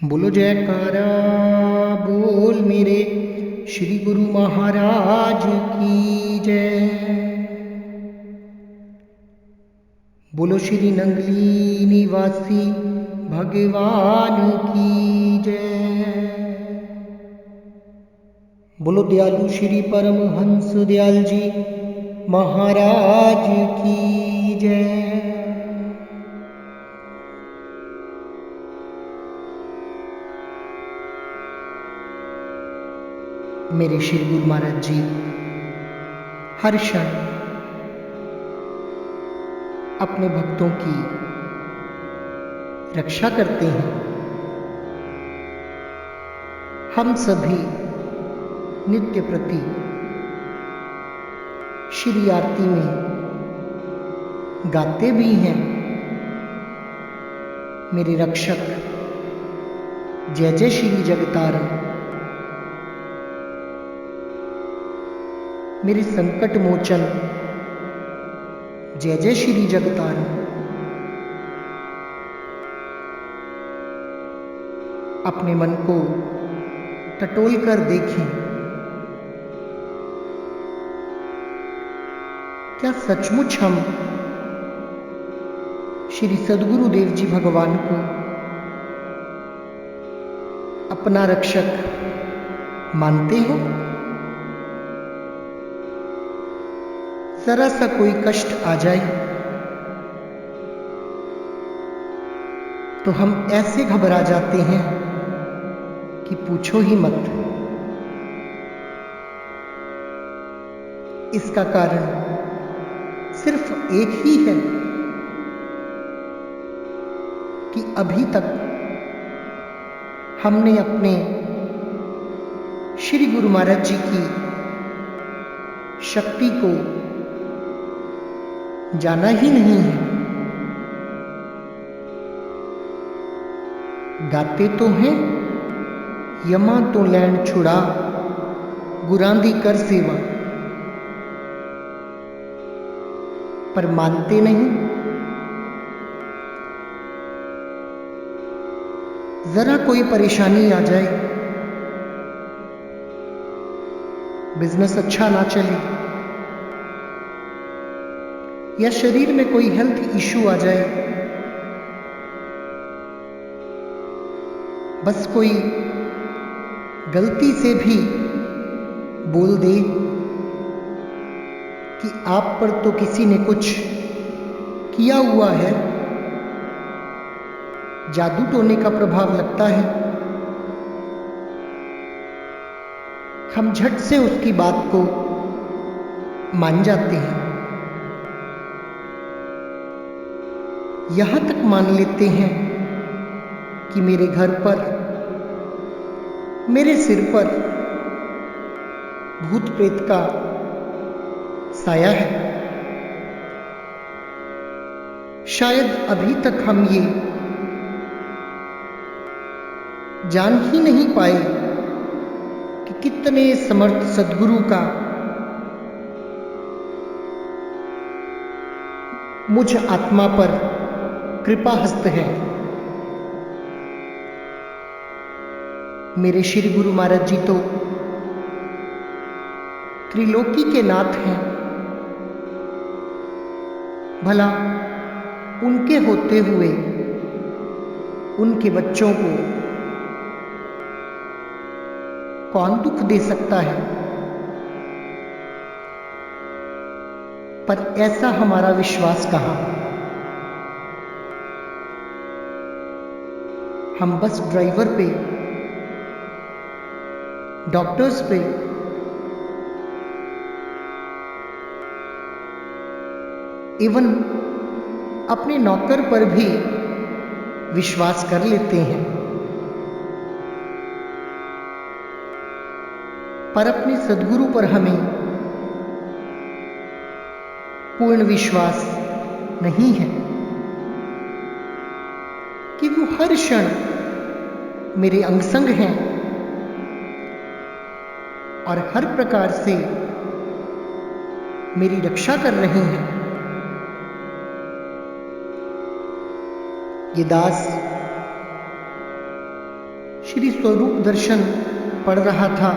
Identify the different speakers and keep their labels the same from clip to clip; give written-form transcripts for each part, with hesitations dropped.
Speaker 1: बोलो जयकारा बोल मेरे श्री गुरु महाराज की जय। बोलो श्री नंगली निवासी भगवान की जय। बोलो दयालु श्री परमहंस दयाल जी महाराज की जय। मेरे श्री गुरु महाराज जी हर क्षण अपने भक्तों की रक्षा करते हैं। हम सभी नित्य प्रति श्री आरती में गाते भी हैं, मेरे रक्षक जय जय श्री जगतारण, मेरे संकट मोचन जय जय श्री जगतारण। अपने मन को टटोल कर देखें, क्या सचमुच हम श्री सद्गुरुदेव जी भगवान को अपना रक्षक मानते हैं? जरा सा कोई कष्ट आ जाए तो हम ऐसे घबरा जाते हैं कि पूछो ही मत। इसका कारण सिर्फ एक ही है कि अभी तक हमने अपने श्री गुरु महाराज जी की शक्ति को जाना ही नहीं है। गाते तो हैं यमा तो लैंड छुड़ा गुरांदी कर सेवा, पर मानते नहीं। जरा कोई परेशानी आ जाए, बिजनेस अच्छा ना चले या शरीर में कोई हेल्थ इश्यू आ जाए, बस कोई गलती से भी बोल दे कि आप पर तो किसी ने कुछ किया हुआ है, जादू टोने का प्रभाव लगता है, हम झट से उसकी बात को मान जाते हैं। यहां तक मान लेते हैं कि मेरे घर पर, मेरे सिर पर भूत प्रेत का साया है। शायद अभी तक हम ये जान ही नहीं पाए कि कितने समर्थ सद्गुरु का मुझ आत्मा पर कृपा हस्त है। मेरे श्री गुरु महाराज जी तो त्रिलोकी के नाथ हैं। भला उनके होते हुए उनके बच्चों को कौन दुख दे सकता है? पर ऐसा हमारा विश्वास कहां। हम बस ड्राइवर पे, डॉक्टर्स पे, इवन अपने नौकर पर भी विश्वास कर लेते हैं, पर अपने सद्गुरु पर हमें पूर्ण विश्वास नहीं है कि वो हर क्षण मेरे अंग संग हैं और हर प्रकार से मेरी रक्षा कर रहे हैं। ये दास श्री स्वरूप दर्शन पढ़ रहा था।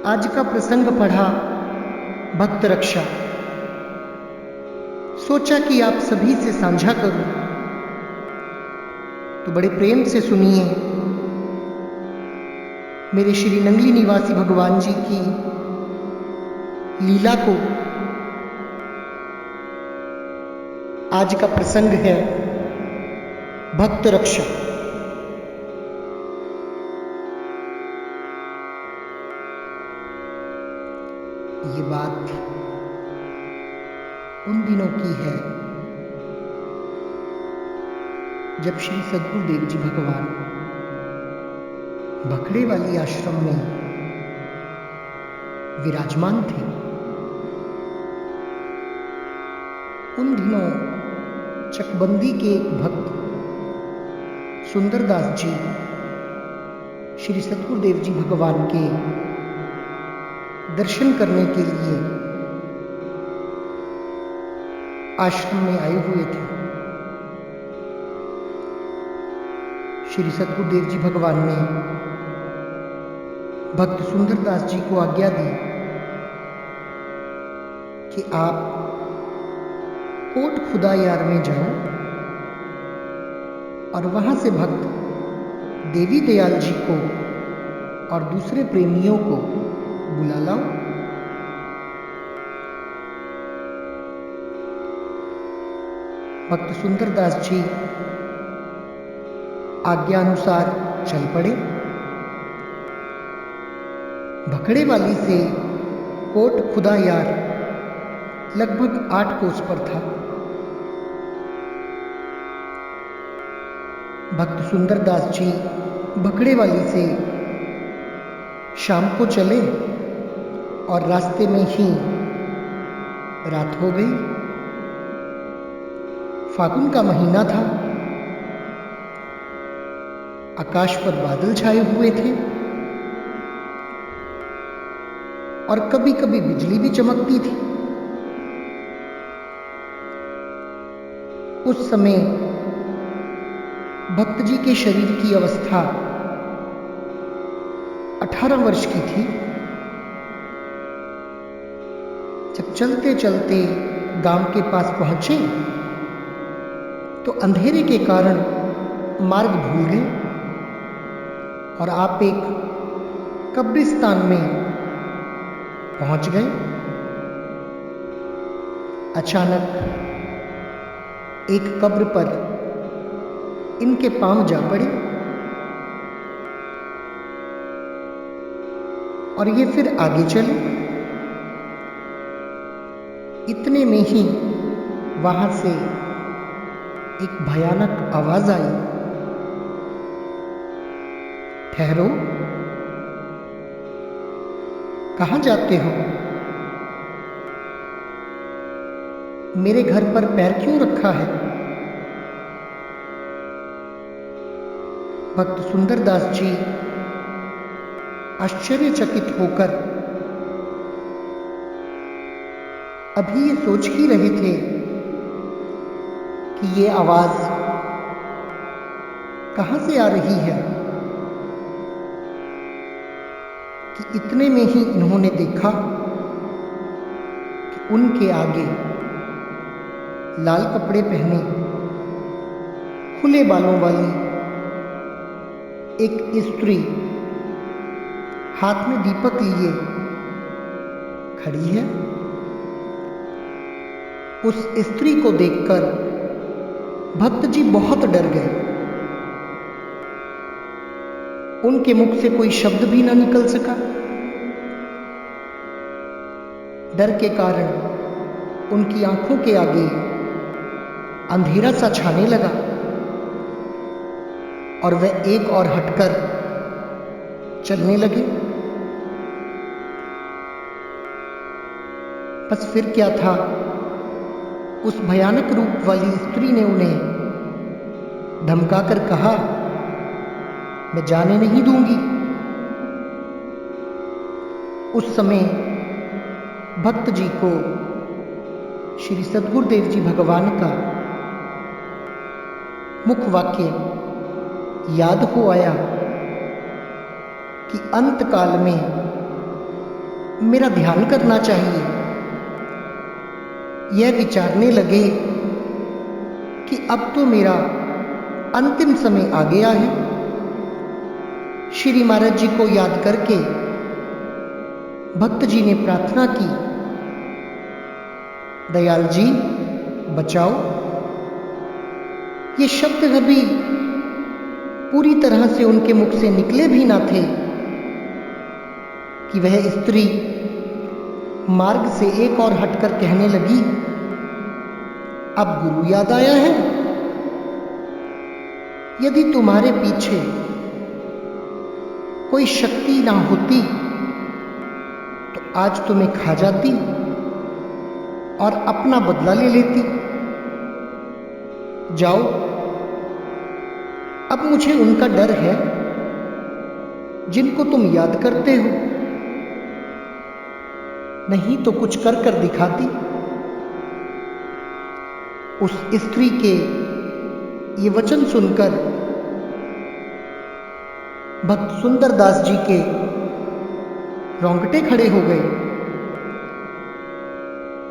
Speaker 1: आज का प्रसंग पढ़ा भक्त रक्षा। सोचा कि आप सभी से साझा करूं, तो बड़े प्रेम से सुनिए मेरे श्री नंगली निवासी भगवान जी की लीला को। आज का प्रसंग है भक्त रक्षा। ये बात उन दिनों की है जब श्री सद्गुरुदेव जी भगवान बखड़े वाली आश्रम में विराजमान थे। उन दिनों चकबंदी के एक भक्त सुंदरदास जी श्री सद्गुरुदेव जी भगवान के दर्शन करने के लिए आश्रम में आए हुए थे। श्री सद्गुरुदेव जी भगवान ने भक्त सुंदरदास जी को आज्ञा दी कि आप कोट खुदा यार में जाओ और वहां से भक्त देवी दयाल जी को और दूसरे प्रेमियों को बुला लाओ। भक्त सुंदरदास जी आज्ञा अनुसार चल पड़े। भखड़े वाली से कोट खुदा यार लगभग 8 कोस पर था। भक्त सुंदरदास जी भखड़े वाली से शाम को चले और रास्ते में ही रात हो गई। फागुन का महीना था, आकाश पर बादल छाए हुए थे और कभी कभी बिजली भी चमकती थी। उस समय भक्त जी के शरीर की अवस्था 18 वर्ष की थी। जब चलते चलते गांव के पास पहुंचे तो अंधेरे के कारण मार्ग भूल गए और आप एक कब्रिस्तान में पहुंच गए। अचानक एक कब्र पर इनके पांव जा पड़े और ये फिर आगे चले। इतने में ही वहां से एक भयानक आवाज आई, ठहरो, कहां जाते हो? मेरे घर पर पैर क्यों रखा है? भक्त सुंदरदास जी आश्चर्यचकित होकर अभी ये सोच ही रहे थे कि ये आवाज कहां से आ रही है कि इतने में ही इन्होंने देखा कि उनके आगे लाल कपड़े पहने, खुले बालों वाली एक स्त्री हाथ में दीपक लिए खड़ी है। उस स्त्री को देखकर भक्त जी बहुत डर गए। उनके मुख से कोई शब्द भी ना निकल सका। डर के कारण उनकी आंखों के आगे अंधेरा सा छाने लगा और वह एक और हटकर चलने लगे। बस फिर क्या था, उस भयानक रूप वाली स्त्री ने उन्हें धमकाकर कहा, मैं जाने नहीं दूंगी। उस समय भक्त जी को श्री सद्गुरुदेव जी भगवान का मुख वाक्य याद हो आया कि अंत काल में मेरा ध्यान करना चाहिए। यह विचारने लगे कि अब तो मेरा अंतिम समय आ गया है। श्री महाराज जी को याद करके भक्त जी ने प्रार्थना की, दयाल जी बचाओ। ये शब्द अभी पूरी तरह से उनके मुख से निकले भी ना थे कि वह स्त्री मार्ग से एक और हटकर कहने लगी, अब गुरु याद आया है। यदि तुम्हारे पीछे कोई शक्ति ना होती तो आज तुम्हें खा जाती और अपना बदला ले लेती। जाओ, अब मुझे उनका डर है जिनको तुम याद करते हो, नहीं तो कुछ कर कर दिखाती। उस स्त्री के ये वचन सुनकर भक्त सुंदरदास जी के रोंगटे खड़े हो गए।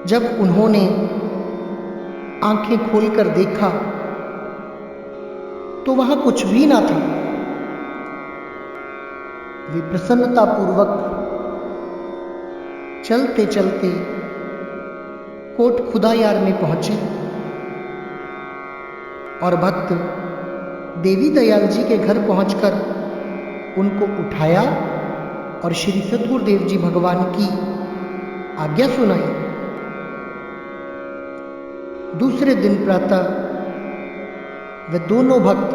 Speaker 1: जब उन्होंने आंखें खोलकर देखा तो वहां कुछ भी ना था। वे प्रसन्नतापूर्वक चलते चलते कोट खुदायार में पहुंचे और भक्त देवी दयाल जी के घर पहुंचकर उनको उठाया और श्री सद्गुरुदेव जी भगवान की आज्ञा सुनाई। दूसरे दिन प्रातः वे दोनों भक्त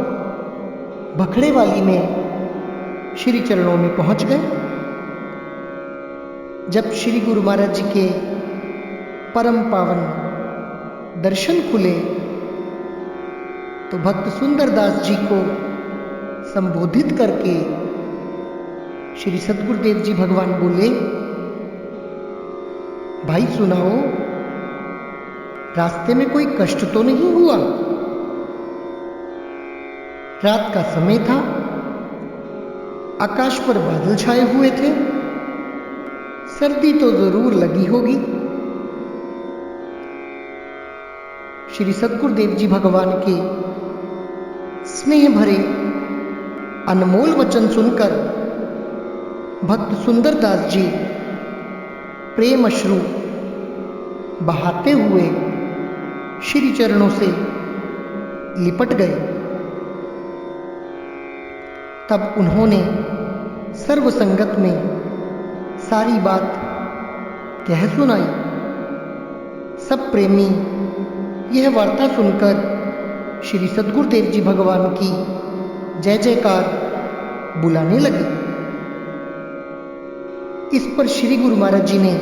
Speaker 1: भखड़े वाली में श्री चरणों में पहुंच गए। जब श्री गुरु महाराज जी के परम पावन दर्शन खुले तो भक्त सुंदरदास जी को संबोधित करके श्री सद्गुरुदेव जी भगवान बोले, भाई सुनाओ, रास्ते में कोई कष्ट तो नहीं हुआ? रात का समय था, आकाश पर बादल छाए हुए थे, सर्दी तो जरूर लगी होगी। श्री सद्गुरुदेव जी भगवान के स्नेह भरे अनमोल वचन सुनकर भक्त सुंदरदास जी प्रेम अश्रु बहाते हुए श्री चरणों से लिपट गए। तब उन्होंने सर्व संगत में सारी बात कह सुनाई। सब प्रेमी यह वार्ता सुनकर श्री सद्गुरुदेव जी भगवान की जय जयकार बुलाने लगे। इस पर श्री गुरु महाराज जी ने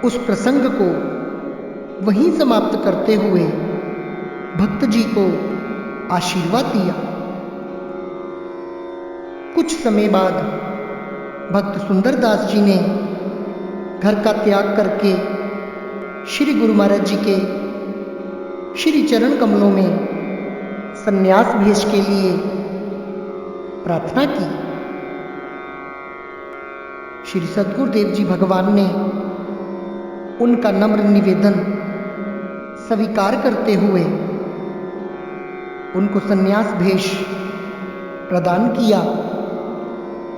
Speaker 1: उस प्रसंग को वहीं समाप्त करते हुए भक्त जी को आशीर्वाद दिया। कुछ समय बाद भक्त सुंदरदास जी ने घर का त्याग करके श्री गुरु महाराज जी के श्री चरण कमलों में संन्यास भेष के लिए प्रार्थना की। श्री सद्गुरुदेव जी भगवान ने उनका नम्र निवेदन स्वीकार करते हुए उनको संन्यास भेष प्रदान किया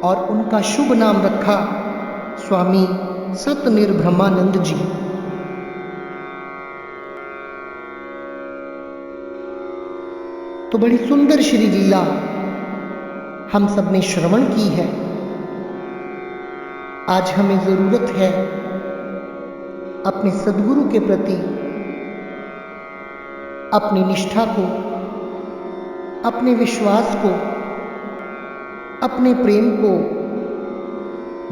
Speaker 1: और उनका शुभ नाम रखा स्वामी सतनिर्ब्रह्मानंद जी। तो बड़ी सुंदर श्री लीला हम सब ने श्रवण की है। आज हमें जरूरत है अपने सद्गुरु के प्रति अपनी निष्ठा को, अपने विश्वास को, अपने प्रेम को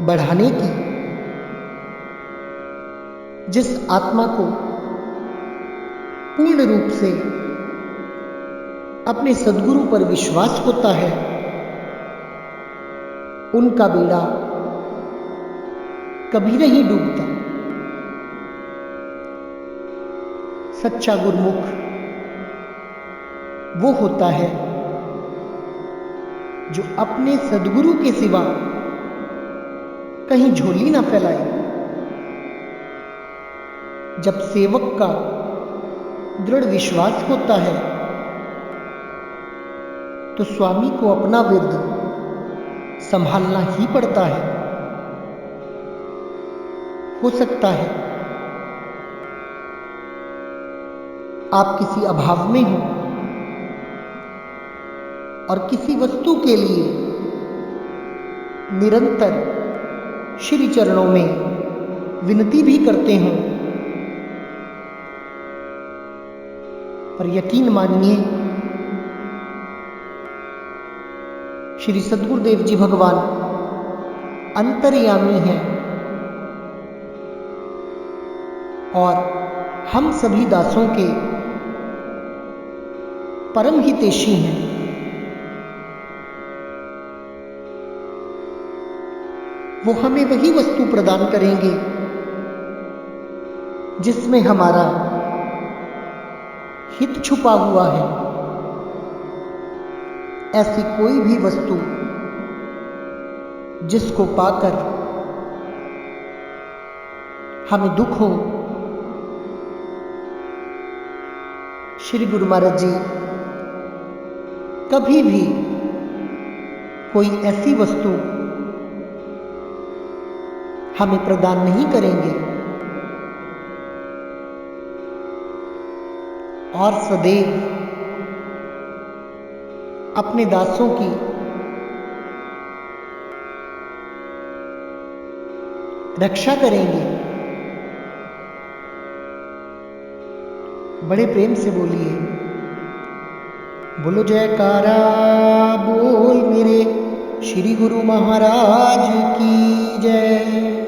Speaker 1: बढ़ाने की। जिस आत्मा को पूर्ण रूप से अपने सद्गुरु पर विश्वास होता है, उनका बेड़ा कभी नहीं डूबता। सच्चा गुरुमुख वो होता है जो अपने सद्गुरु के सिवा कहीं झोली ना फैलाए। जब सेवक का दृढ़ विश्वास होता है तो स्वामी को अपना विरद संभालना ही पड़ता है। हो सकता है आप किसी अभाव में हो और किसी वस्तु के लिए निरंतर श्री चरणों में विनती भी करते हो, पर यकीन मानिए श्री सद्गुरुदेव जी भगवान अंतर्यामी हैं और हम सभी दासों के परम हितैषी हैं। वो हमें वही वस्तु प्रदान करेंगे जिसमें हमारा हित छुपा हुआ है। ऐसी कोई भी वस्तु जिसको पाकर हमें दुख हो, श्री गुरु महाराज जी कभी भी कोई ऐसी वस्तु हमें प्रदान नहीं करेंगे और सदैव अपने दासों की रक्षा करेंगे। बड़े प्रेम से बोलिए, बोलो जयकारा बोल मेरे श्री गुरु महाराज की जय।